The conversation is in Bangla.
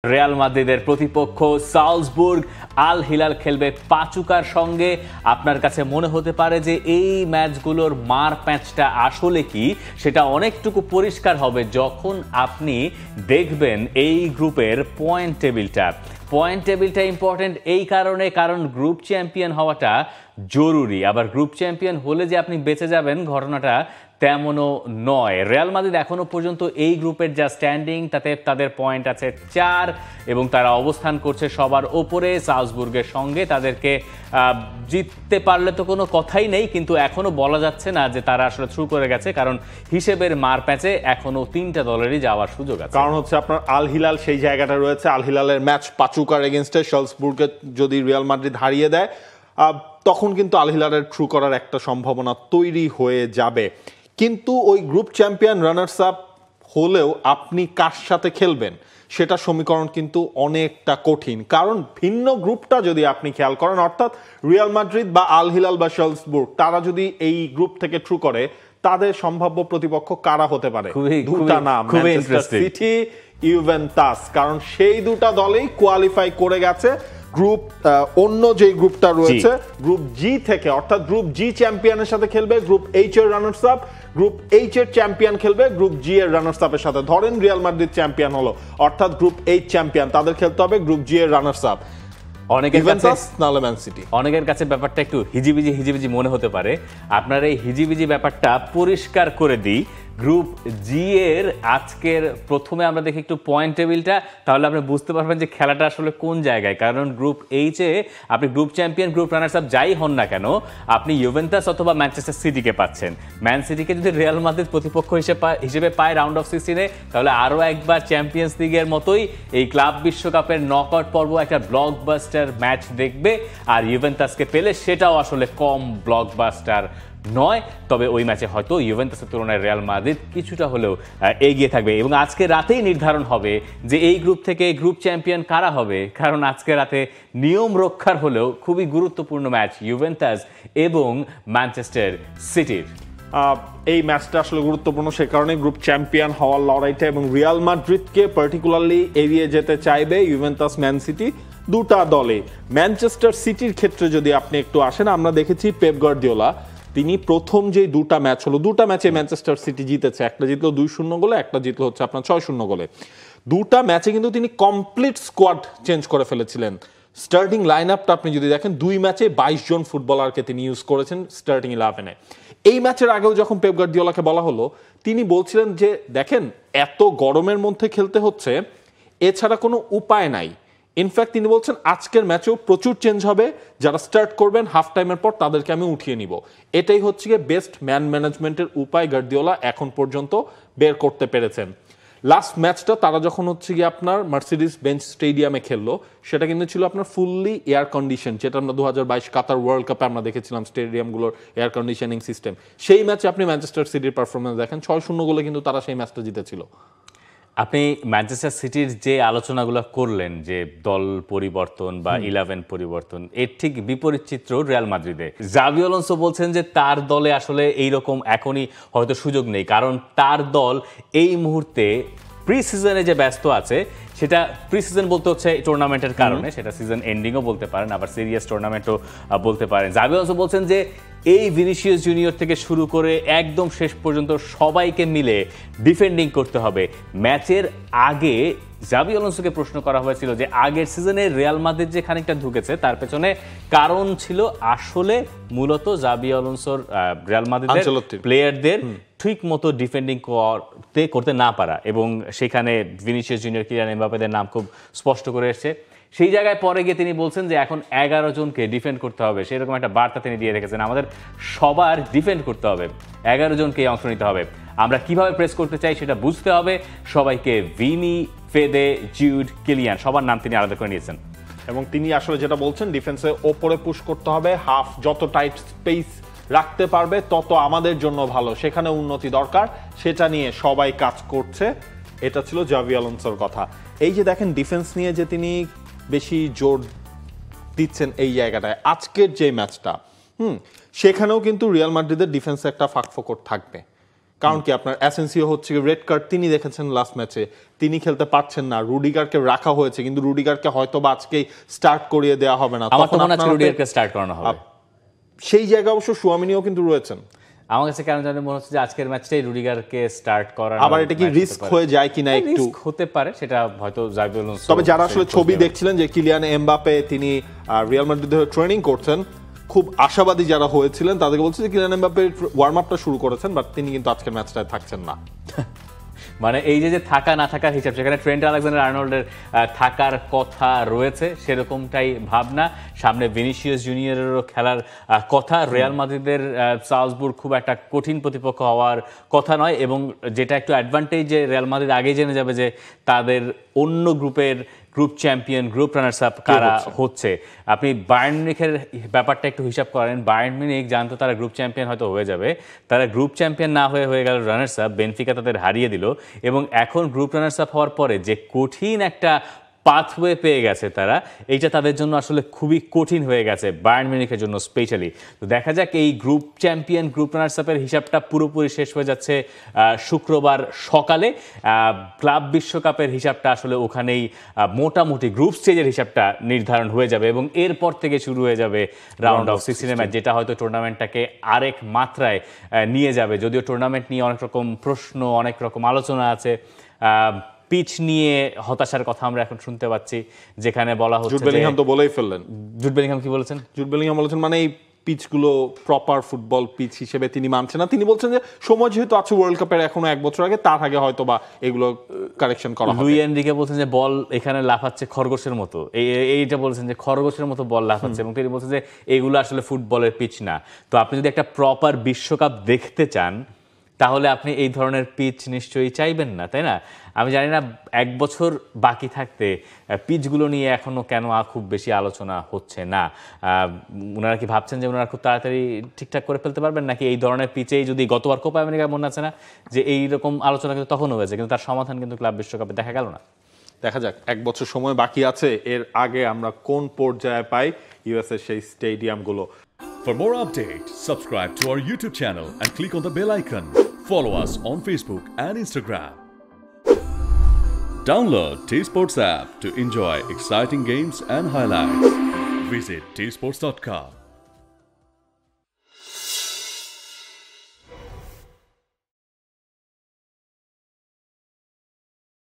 রিয়াল মাদ্রিদের প্রতিপক্ষ সালজবুর্গ আল হিলাল খেলবে পাচুকার সঙ্গে। আপনার কাছে মনে হতে পারে যে এই ম্যাচগুলোর মার প্যাঁচটা আসলে কি, সেটা অনেকটুকু পরিষ্কার হবে যখন আপনি দেখবেন এই গ্রুপের পয়েন্ট টেবিলটা ইম্পর্টেন্ট এই কারণে, কারণ গ্রুপ চ্যাম্পিয়ন হওয়াটা জরুরি। আবার গ্রুপ চ্যাম্পিয়ন হলে যে আপনি বেঁচে যাবেন ঘটনাটা তেমনও নয়। রিয়াল মাদ্রিদ এখনো পর্যন্ত এই গ্রুপের যা স্ট্যান্ডিং তাতে তাদের পয়েন্ট আছে 4 এবং তারা অবস্থান করছে সবার ওপরে সালজবুর্গের সঙ্গে। তাদেরকে জিততে পারলে তো কোনো কথাই নেই, কিন্তু এখনো বলা যাচ্ছে না যে তারা আসলে থ্রু করে গেছে, কারণ হিসেবের মার প্যাচে এখনো 3টা দলেরই যাওয়ার সুযোগ আছে। কারণ হচ্ছে আপনার আল হিলাল সেই জায়গাটা রয়েছে। আল হিলালের ম্যাচ পাচুকার এগেনস্টে সালজবুর্গকে যদি রিয়াল মাদ্রিদ হারিয়ে দেয় তখন কিন্তু আল হিলালের থ্রু করার একটা সম্ভাবনা তৈরি হয়ে যাবে। কিন্তু ওই গ্রুপ চ্যাম্পিয়ন রানার্স আপ হলেও আপনি কার সাথে খেলবেন সেটা সমীকরণ কিন্তু অনেকটা কঠিন। কারণ ভিন্ন গ্রুপটা যদি আপনি খেয়াল করেন, অর্থাৎ রিয়াল মাদ্রিদ বা আল হিলাল বা সালজবুর্গ তারা যদি এই গ্রুপ থেকে থ্রু করে, তাদের সম্ভাব্য প্রতিপক্ষ কারা হতে পারে? দুটা নাম, ম্যানচেস্টার সিটি, ইউভেন্টাস। কারণ সেই দুটা দলেই কোয়ালিফাই করে গেছে গ্রুপ অন্য যে গ্রুপটা রয়েছে গ্রুপ জি থেকে, অর্থাৎ গ্রুপ জি চ্যাম্পিয়নের সাথে খেলবে গ্রুপ এইচ এর রানার্স আপ, গ্রুপ এইচ এর চ্যাম্পিয়ন খেলবে গ্রুপ জি এর রানার্স আপের সাথে। ধরেন রিয়াল মাদ্রিদ চ্যাম্পিয়ন হলো, অর্থাৎ গ্রুপ এইচ চ্যাম্পিয়ন, তাদের খেলতে হবে গ্রুপ জি এর রানার্স আপ। অনেকের কাছে ব্যাপারটা একটু হিজিবিজি মনে হতে পারে। আপনার এই হিজিবিজি ব্যাপারটা পরিষ্কার করে দিই। গ্রুপ জি এর আজকের প্রথমে আমরা দেখি একটু পয়েন্ট টেবিলটা, তাহলে আপনি বুঝতে পারবেন যে খেলাটা আসলে কোন জায়গায়। কারণ গ্রুপ এইচ এ আপনি group champion, group runners up যাই হন না কেন, আপনি ইউভেন্টাস অথবা ম্যানচেস্টার সিটিকে পাচ্ছেন। ম্যান সিটিকে যদি রিয়াল মাদ্রিদ প্রতিপক্ষ হিসেবে পায় রাউন্ড অফ 16-এ, তাহলে আরও একবার চ্যাম্পিয়ন্স লিগের মতোই এই ক্লাব বিশ্বকাপের নকআউট পর্ব একটা ব্লকবাস্টার ম্যাচ দেখবে। আর ইউভেন্টাসকে পেলে সেটাও আসলে কম ব্লকবাস্টার নয়। তবে ওই ম্যাচে হয়তো ইউভেন্টাসের তুলনায় রিয়াল মাদ্রিদ কিছুটা হলেও এগিয়ে থাকবে এবং আজকে রাতেই নির্ধারণ হবে যে এই গ্রুপ থেকে গ্রুপ চ্যাম্পিয়ন কারা হবে। কারণ আজকে রাতে নিয়ম রক্ষার হলেও খুবই গুরুত্বপূর্ণ ম্যাচ ইউভেন্টাস এবং ম্যানচেস্টার সিটির। এই ম্যাচটা আসলে গুরুত্বপূর্ণ সে কারণে গ্রুপ চ্যাম্পিয়ন হওয়ার লড়াইটা, এবং রিয়াল মাদ্রিদকে পার্টিকুলারলি এড়িয়ে যেতে চাইবে ইউভেন্টাস, ম্যান সিটি দুটা দলে। ম্যানচেস্টার সিটির ক্ষেত্রে যদি আপনি একটু আসেন, আমরা দেখেছি পেপ গার্দিওলা তিনি প্রথম যে দুটা ম্যাচ হলো, দুটা ম্যাচে ম্যানচেস্টার সিটি জিতেছে, একটা জিতলো 2-0 গোলে, একটা জিতলো হচ্ছে আপনার 6-0 গোলে। দুটা ম্যাচে কিন্তু তিনি কমপ্লিট স্কোয়াড চেঞ্জ করে ফেলেছিলেন। স্টার্টিং লাইন আপটা আপনি যদি দেখেন, 2 ম্যাচে 22 জন ফুটবলারকে তিনি ইউজ করেছেন স্টার্টিং 11-এ। এই ম্যাচের আগেও যখন পেপ গার্দিওলাকে বলা হলো, তিনি বলছিলেন যে দেখেন এত গরমের মধ্যে খেলতে হচ্ছে, এছাড়া কোনো উপায় নাই। ইনফ্যাক্ট তিনি বলছেন আজকের ম্যাচেও প্রচুর চেঞ্জ হবে, যারা স্টার্ট করবেন হাফ টাইমের পর তাদেরকে আমি উঠিয়ে নিব। এটাই হচ্ছে গিয়ে বেস্ট ম্যান ম্যানেজমেন্টের উপায় গার্দিওলা এখন পর্যন্ত বের করতে পেরেছেন। লাস্ট ম্যাচটা তারা যখন হচ্ছে গিয়ে আপনার মার্সিডিজ বেঞ্চ স্টেডিয়ামে খেললো, সেটা কিন্তু ছিল আপনার ফুললি এয়ার কন্ডিশন, যেটা আমরা 2022 কাতার ওয়ার্ল্ড কাপে আমরা দেখেছিলাম স্টেডিয়ামগুলোর এয়ার কন্ডিশনিং সিস্টেম। সেই ম্যাচে আপনি ম্যানচেস্টার সিটির পারফরমেন্স দেখেন, 6-0 গোলে কিন্তু তারা সেই ম্যাচটা জিতেছিল। আপনি ম্যানচেস্টার সিটির যে আলোচনাগুলো করলেন যে দল পরিবর্তন বা 11 পরিবর্তন, এর ঠিক বিপরীত চিত্র রিয়াল মাদ্রিদে। জাভি আলোনসো বলছেন যে তার দলে আসলে এইরকম এখনই হয়তো সুযোগ নেই, কারণ তার দল এই মুহূর্তে প্রি সিজনে যে ব্যস্ত আছে, সেটা প্রি সিজন বলতে হচ্ছে টুর্নামেন্টের কারণে, সেটা সিজন এন্ডিংও বলতে পারেন, আবার সিরিয়াস টুর্নামেন্টও বলতে পারেন। জাভি আলোনসো বলছেন যে এই ভিনিসিয়াস জুনিয়র থেকে শুরু করে একদম শেষ পর্যন্ত সবাইকে মিলে ডিফেন্ডিং করতে হবে। ম্যাচের আগে জাভি আলোনসোকে প্রশ্ন করা হয়েছিল যে আগের সিজনে রিয়াল মাদ্রিদ যে খানিকটা ঢুকেছে তার পেছনে কারণ ছিল আসলে মূলত জাভি আলোনসোর রিয়াল মাদ্রিদের প্লেয়ারদের ঠিক মতো ডিফেন্ডিং করতে না পারা, এবং সেখানে ভিনিসিয়াস জুনিয়র, কিলিয়ান এমবাপ্পেদের নাম খুব স্পষ্ট করে এসছে। সেই জায়গায় পরে গিয়ে তিনি বলছেন যে এখন 11 জনকে ডিফেন্ড করতে হবে, সেরকম একটা বার্তা তিনি দিয়ে রেখেছেন। আমাদের সবার ডিফেন্ড করতে হবে, 11 জনকে অংশ নিতে হবে। আমরা কিভাবে প্রেস করতে চাই সেটা বুঝতে হবে সবাইকে। ভিনি, ফেদে, জিউড, কিলিয়ান সবার নাম তিনি আলাদা করে নিয়েছেন, এবং তিনি আসলে যেটা বলছেন ডিফেন্সে ওপরে পুশ করতে হবে, হাফ যত টাইট স্পেস রাখতে পারবে তত আমাদের জন্য ভালো, সেখানে উন্নতি দরকার, সেটা নিয়ে সবাই কাজ করছে। এটা ছিল জাভি আলোনসোর কথা। এই যে দেখেন ডিফেন্স নিয়ে যে তিনি বেশি জোর দিচ্ছেন এই জায়গাটায়, আজকের যে ম্যাচটা সেখানেও কিন্তু রিয়াল মাদ্রিদের ডিফেন্সে একটা ফাঁকফোকর থাকবে। কারণ কি আপনার অ্যাসেন্সিও হচ্ছে রেড কার্ড তিনি দেখেছেন লাস্ট ম্যাচে, তিনি খেলতে পারছেন না, রুডিগারকে রাখা হয়েছে কিন্তু রুডিগারকে হয়তো বা আজকেই স্টার্ট করিয়ে দেওয়া হবে না, আমার তো মনে হচ্ছে রুডিগারকে স্টার্ট করানো হবে। সেই জায়গায় অবশ্য চুয়ামিনিও কিন্তু রয়েছেন। আমার কাছে কেন জানি মনে হচ্ছে যে আজকের ম্যাচটাই রুডিগারকে স্টার্ট করার, আবার এটা কি রিস্ক হয়ে যায় কিনা একটু হতে পারে, সেটা হয়তো জাভি আলোনসো। তবে যারা আসলে ছবি দেখছিলেন যে কিলিয়ান এমবাপে তিনি রিয়াল মাদ্রিদে ট্রেনিং করছেন, খুব আশাবাদী যারা হয়েছিলেন তাদেরকে বলছে যে কিলিয়ান এমবাপে ওয়ার্ম আপটা শুরু করেছেন, বাট তিনি কিন্তু আজকের ম্যাচটায় থাকছেন না। মানে এই যে থাকা না থাকার হিসাব, সেখানে ট্রেন্ট আলেকজান্ডার আর্নল্ডের থাকার কথা রয়েছে সেরকমটাই ভাবনা। সামনে ভিনিসিয়াস জুনিয়রেরও খেলার কথা। রিয়াল মাদ্রিদের সালজবুর্গ খুব একটা কঠিন প্রতিপক্ষ হওয়ার কথা নয়, এবং যেটা একটু অ্যাডভান্টেজ যে রিয়াল মাদ্রিদ আগেই জেনে যাবে যে তাদের অন্য গ্রুপের group champion, group runners up কারা হচ্ছে। আপনি বায়ার্ন মিউনিখের ব্যাপারটা একটু হিসাব করেন। বায়ার্ন মিউনিখ জানতো তারা গ্রুপ চ্যাম্পিয়ন হয়তো হয়ে যাবে, তারা গ্রুপ চ্যাম্পিয়ন না হয়ে গেল রানার্স আপ। বেনফিকা তাদের হারিয়ে দিল, এবং এখন গ্রুপ রানার্স আপ হওয়ার পরে যে কঠিন একটা পাথওয়ে পেয়ে গেছে তারা, এইটা তাদের জন্য আসলে খুবই কঠিন হয়ে গেছে, বায়ার্ন মিউনিখের জন্য স্পেশালি। তো দেখা যাক এই গ্রুপ চ্যাম্পিয়ন গ্রুপ রানার্স আপের হিসাবটা পুরোপুরি শেষ হয়ে যাচ্ছে শুক্রবার সকালে। ক্লাব বিশ্বকাপের হিসাবটা আসলে ওখানেই মোটামুটি গ্রুপ স্টেজের হিসাবটা নির্ধারণ হয়ে যাবে, এবং এরপর থেকে শুরু হয়ে যাবে রাউন্ড অফ 16 ম্যাচ, যেটা হয়তো টুর্নামেন্টটাকে আরেক মাত্রায় নিয়ে যাবে। যদিও টুর্নামেন্ট নিয়ে অনেক রকম প্রশ্ন, অনেক রকম আলোচনা আছে। পিচ নিয়ে হতাশার কথা আমরা এখন শুনতে পাচ্ছি, যেখানে বলা হচ্ছে জুড বেলিংহাম তো বলেই ফেললেন। জুড বেলিংহাম কি বলেছেন? জুড বেলিংহাম বলেছেন মানে এই পিচগুলো প্রপার ফুটবল পিচ হিসেবে তিনি মানছেন না। তিনি বলছেন যে সময় যেহেতু আছে ওয়ার্ল্ড কাপের এখনো 1 বছর আগে, তার আগে হয়তো বা এগুলো কারেকশন করা হবে। লুই এনরিকে বলছেন যে বল এখানে লাফাচ্ছে খরগোশের মতো, এইটা বলছেন যে খরগোশের মতো বল লাফাচ্ছে, এবং তিনি বলছেন যে এগুলো আসলে ফুটবলের পিচ না। তো আপনি যদি একটা প্রপার বিশ্বকাপ দেখতে চান তাহলে আপনি এই ধরনের পিচ নিশ্চয়ই চাইবেন না, তাই না? আমি জানি না 1 বছর বাকি থাকতে পিচগুলো নিয়ে এখনো কেন খুব বেশি আলোচনা হচ্ছে না। ওনারা কি ভাবছেন যে ওনারা খুব তাড়াতাড়ি ঠিকঠাক করে ফেলতে পারবেন, নাকি এই ধরনের পিচেই যদি গতবার কোপা আমেরিকা মনে আছে না যে এইরকম আলোচনা কিন্তু তখন হয়েছে, কিন্তু তার সমাধান কিন্তু ক্লাব বিশ্বকাপে দেখা গেল না। দেখা যাক 1 বছর সময় বাকি আছে, এর আগে আমরা কোন পর্যায়ে পাই ইউএসএ সেই স্টেডিয়ামগুলো। For more updates, subscribe to our YouTube channel and click on the bell icon. Follow us on Facebook and Instagram. Download T-Sports app to enjoy exciting games and highlights. Visit tsports.com.